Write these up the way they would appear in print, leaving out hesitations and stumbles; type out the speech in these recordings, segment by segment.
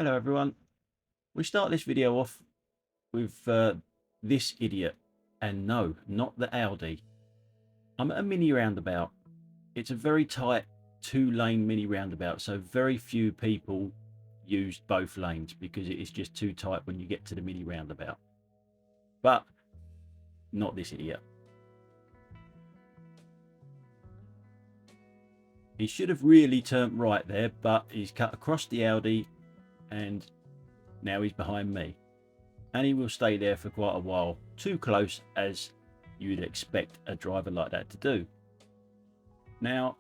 Hello everyone. We start this video off with this idiot, and no, not the Audi. I'm at a mini roundabout. It's a very tight 2-lane mini roundabout, so very few people use both lanes because it is just too tight when you get to the mini roundabout. But not this idiot. He should have really turned right there, but he's cut across the Audi and now he's behind me, and he will stay there for quite a while, too close as you'd expect a driver like that to do. Now,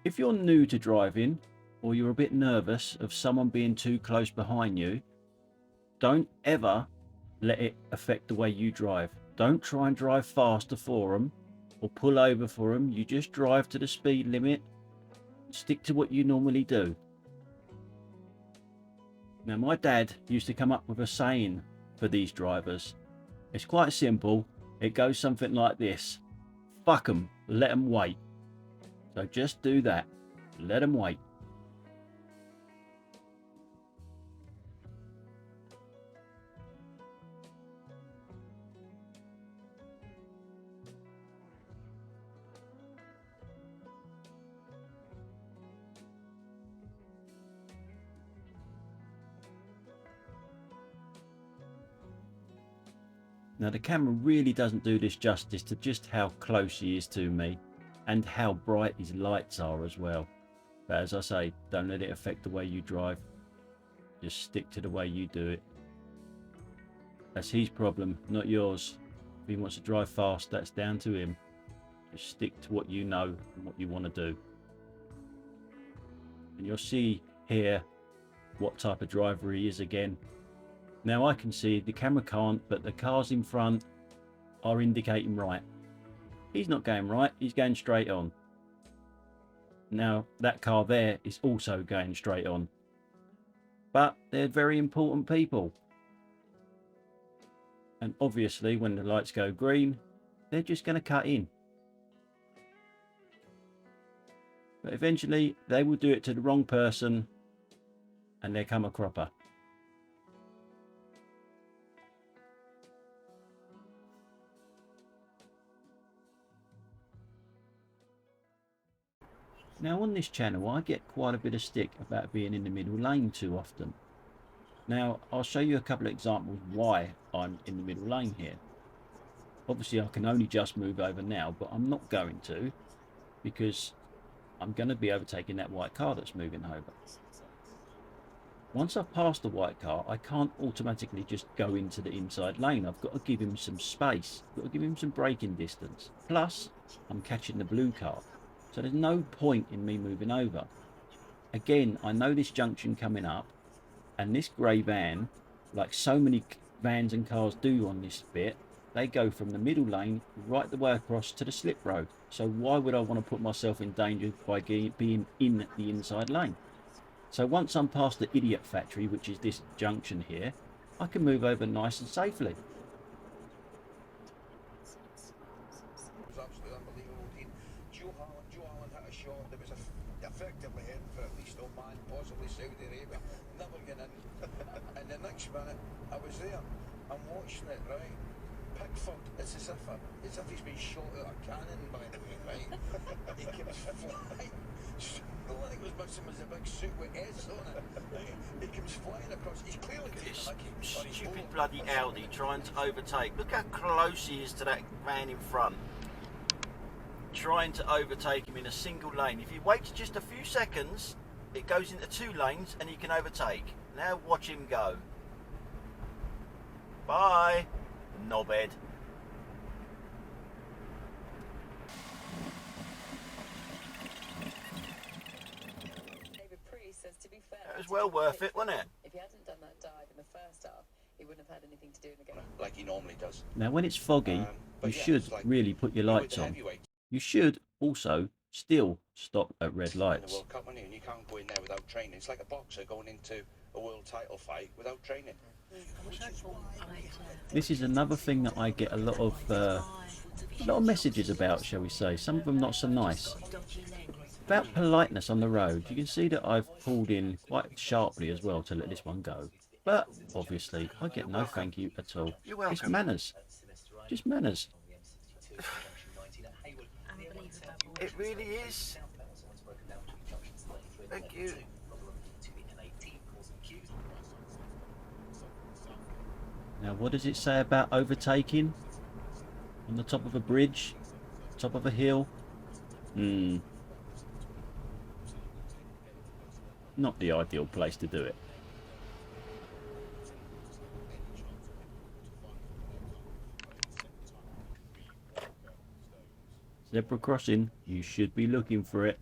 if you're new to driving or you're a bit nervous of someone being too close behind you, don't ever let it affect the way you drive. Don't try and drive faster for them or pull over for them. You just drive to the speed limit. Stick to what you normally do. Now, my dad used to come up with a saying for these drivers. It's quite simple. It goes something like this: fuck them, let them wait. So just do that. Let them wait. Now, the camera really doesn't do this justice to just how close he is to me and how bright his lights are as well. But as I say, don't let it affect the way you drive. Just stick to the way you do it. That's his problem, not yours. If he wants to drive fast, that's down to him. Just stick to what you know and what you want to do. And you'll see here what type of driver he is again. Now I can see, the camera can't, but the cars in front are indicating right. He's not going right, he's going straight on. Now that car there is also going straight on. But they're very important people. And obviously when the lights go green, they're just going to cut in. But eventually they will do it to the wrong person and they come a cropper. Now on this channel I get quite a bit of stick about being in the middle lane too often. Now I'll show you a couple of examples why I'm in the middle lane here. Obviously I can only just move over now, but I'm not going to, because I'm going to be overtaking that white car that's moving over. Once I've passed the white car, I can't automatically just go into the inside lane. I've got to give him some space, I've got to give him some braking distance. Plus I'm catching the blue car. So there's no point in me moving over. Again, I know this junction coming up, and this grey van, like so many vans and cars do on this bit, they go from the middle lane right the way across to the slip road. So why would I want to put myself in danger by being in the inside lane? So once I'm past the idiot factory, which is this junction here, I can move over nice and safely. Effectively heading for at least Oman, possibly Saudi Arabia, never getting in. And the next minute, I was there, I'm watching it, right? Pickford, it's as if he's been shot out of a cannon, by the way, right? He comes flying. The only thing was missing was a big suit with S on it. Right? He comes flying across. He's clearly This stupid bloody Audi trying to overtake. Look how close he is to that van in front. Trying to overtake him in a single lane. If he waits just a few seconds, it goes into 2 lanes and he can overtake. Now watch him go. Bye, knobhead. It was well worth it, wasn't it? If he hadn't done that dive in the first half, he wouldn't have had anything to do in the game. like he normally does. Now when it's foggy, you should really put your lights on. You should also still stop at red lights. The World Cup, and you can't go in there without training. It's like a boxer going into a world title fight without training. This is another thing that I get a lot of messages about, shall we say. Some of them not so nice. About politeness on the road, you can see that I've pulled in quite sharply as well to let this one go. But obviously, I get no thank you at all. You're welcome. It's manners. Just manners. It really is. Thank you. Now, what does it say about overtaking? On the top of a bridge? Top of a hill? Not the ideal place to do it. Zebra crossing, you should be looking for it.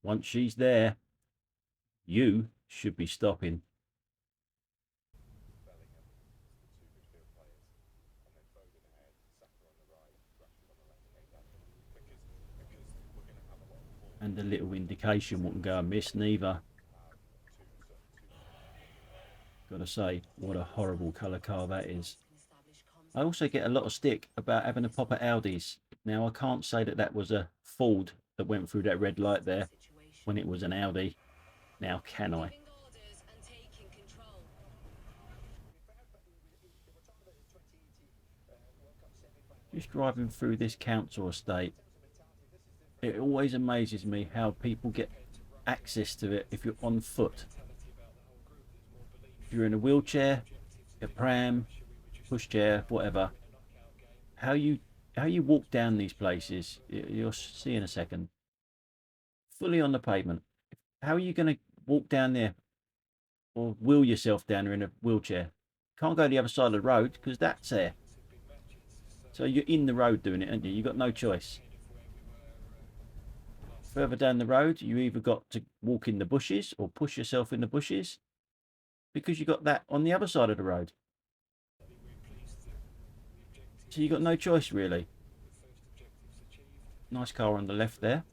Once she's there, you should be stopping. And a little indication wouldn't go amiss neither. Gotta say, what a horrible colour car that is. I also get a lot of stick about having a pop at Audis. Now I can't say that that was a Ford that went through that red light there when it was an Audi. Now can I? Just driving through this council estate, it always amazes me how people get access to it if you're on foot. If you're in a wheelchair, a pram, pushchair, whatever, how you walk down these places, you'll see in a second. Fully on the pavement. How are you going to walk down there or wheel yourself down there in a wheelchair? Can't go the other side of the road because that's there. So you're in the road doing it, aren't you? You've got no choice. Further down the road, you either got to walk in the bushes or push yourself in the bushes because you got that on the other side of the road. So you got no choice really. Nice car on the left there.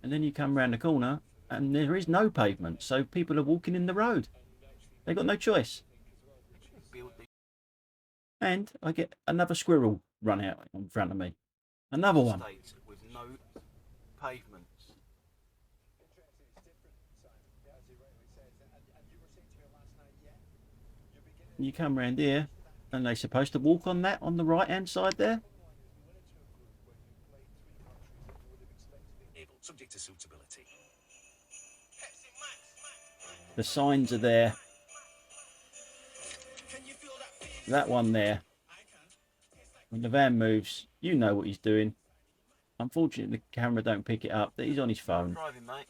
And then you come round the corner and there is no pavement, so people are walking in the road. They've got no choice. And I get another squirrel run out in front of me. Another one. With no pavements. You come round here and they're supposed to walk on that on the right hand side there. Subject to suitability. The signs are there. That one there. When the van moves, you know what he's doing. Unfortunately, the camera don't pick it up. That he's on his phone. Driving, mate.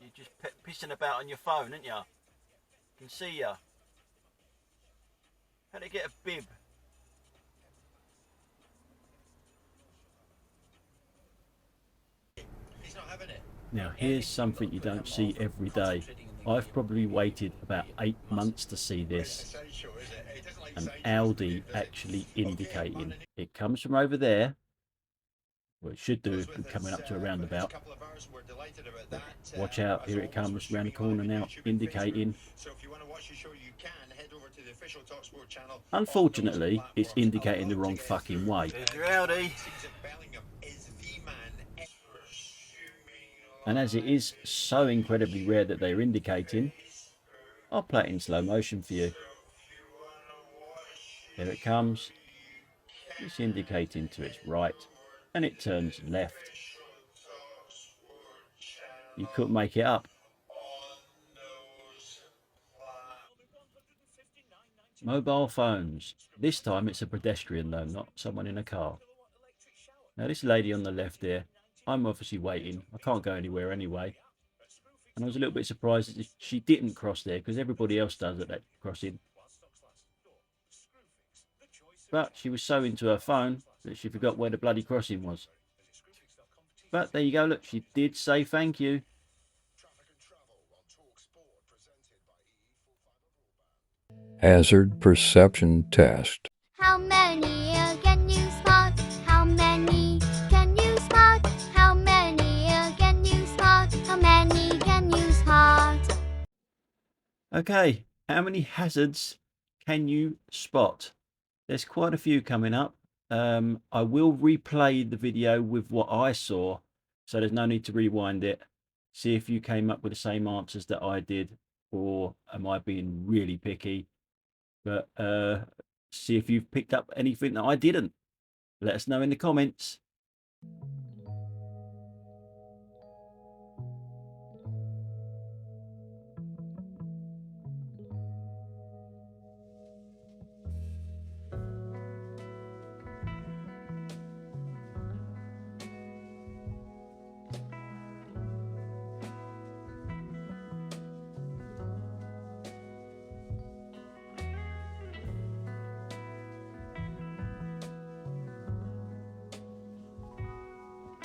You're just pissing about on your phone, aren't you? Can see ya. How to get a bib? He's not having it. Now, here's something you don't see every day. I've probably waited about 8 months to see this. An Audi actually indicating. It comes from over there. Well, it should do coming up to a roundabout. Watch out, here it comes round the corner now, indicating. Unfortunately, it's indicating the wrong fucking way. There's your Audi. And as it is so incredibly rare that they're indicating, I'll play it in slow motion for you. Here it comes. It's indicating to its right and it turns left. You couldn't make it up. Mobile phones. This time it's a pedestrian though, not someone in a car. Now this lady on the left here, I'm obviously waiting. I can't go anywhere anyway. And I was a little bit surprised that she didn't cross there because everybody else does at that crossing. But she was so into her phone that she forgot where the bloody crossing was. But there you go, look, she did say thank you. Hazard perception test. How many can you spot? How many can you spot? How many can you spot? How many can you spot? Okay, how many hazards can you spot? There's quite a few coming up. I will replay the video with what I saw, so there's no need to rewind it. See if you came up with the same answers that I did, or am I being really picky? But see if you've picked up anything that I didn't. Let us know in the comments.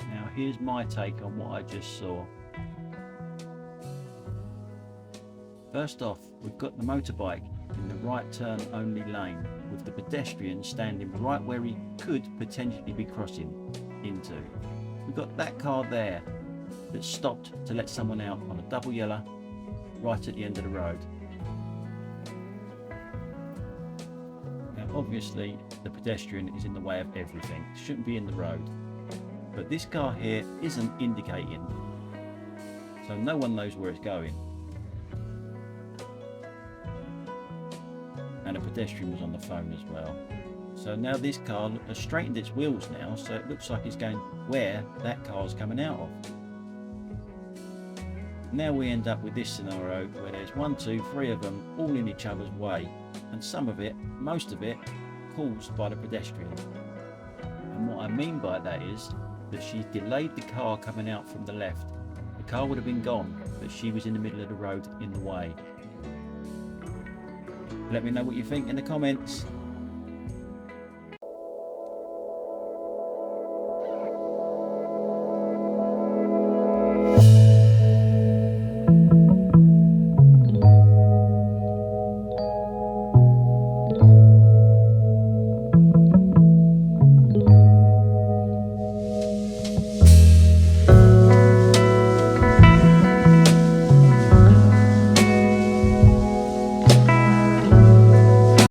Now here's my take on what I just saw. First off, we've got the motorbike in the right turn only lane, with the pedestrian standing right where he could potentially be crossing into. We've got that car there that stopped to let someone out on a double yellow right at the end of the road. Now obviously the pedestrian is in the way of everything, shouldn't be in the road. But this car here isn't indicating, so no one knows where it's going. And a pedestrian was on the phone as well. So now this car has straightened its wheels now, so it looks like it's going where that car's coming out of. Now we end up with this scenario where there's 1, 2, 3 of them all in each other's way, and some of it, most of it, caused by the pedestrian. And what I mean by that is that she's delayed the car coming out from the left. The car would have been gone, but she was in the middle of the road in the way. Let me know what you think in the comments.